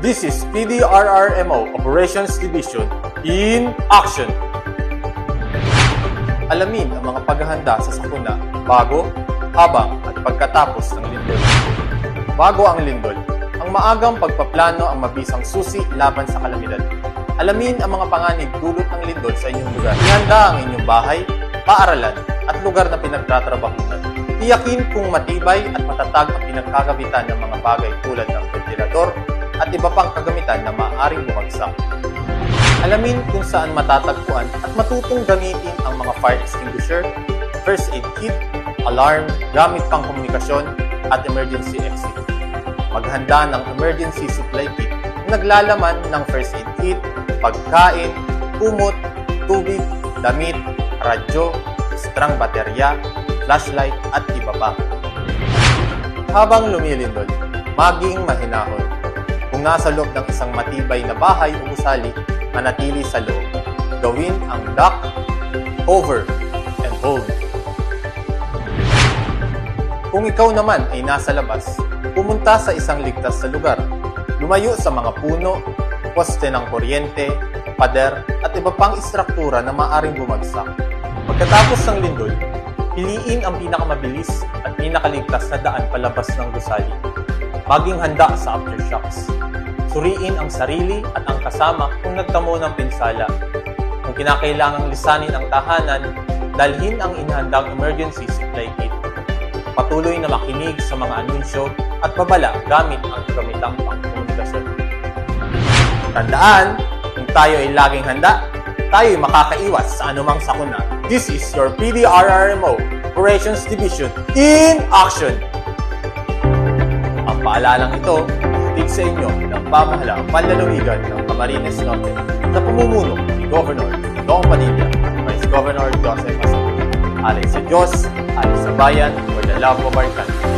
This is PDRRMO Operations Division in action! Alamin ang mga paghahanda sa sakuna bago, habang at pagkatapos ng lindol. Bago ang lindol, ang maagang pagpaplano ang mabisang susi laban sa kalamidad. Alamin ang mga panganib dulot ng lindol sa inyong lugar. Ihanda ang inyong bahay, paaralan at lugar na pinagtatrabahunan. Tiyakin kung matibay at matatag ang pinagkagabitan ng mga bagay tulad ng ventilador at iba pang kagamitan na maaaring bumagsak. Alamin kung saan matatagpuan at matutong gamitin ang mga fire extinguisher, first aid kit, alarm, gamit pang komunikasyon at emergency exit. Maghanda ng emergency supply kit na naglalaman ng first aid kit, pagkain, kumot, tubig, damit, radyo, strang baterya, flashlight at iba pa. Habang lumilindol, maging mahinahon. Kung nasa loob ng isang matibay na bahay o gusali, manatili sa loob. Gawin ang duck, over, and hold. Kung ikaw naman ay nasa labas, pumunta sa isang ligtas na lugar. Lumayo sa mga puno, poste ng kuryente, pader, at iba pang istruktura na maaaring bumagsak. Pagkatapos ng lindol, piliin ang pinakamabilis at pinakaligtas na daan palabas ng gusali. Maging handa sa aftershocks. Suriin ang sarili at ang kasama kung nagtamo ng pinsala. Kung kinakailangang lisanin ang tahanan, dalhin ang inahandang emergency supply kit. Patuloy na makinig sa mga anunsyo at babala gamit ang gamitang pangkomunikasyon. Tandaan, kung tayo ay laging handa, tayo ay makakaiwas sa anumang sakuna. This is your PDRRMO Operations Division in action! Ang paalalang ito, hatid sa inyo ng pamahalaang panlalawigan ng Camarines Norte sa pamumuno ni Governor Dong Padilla at Vice Governor Joseph Asamoah. Alay sa Diyos, alay sa bayan, for the love of our country.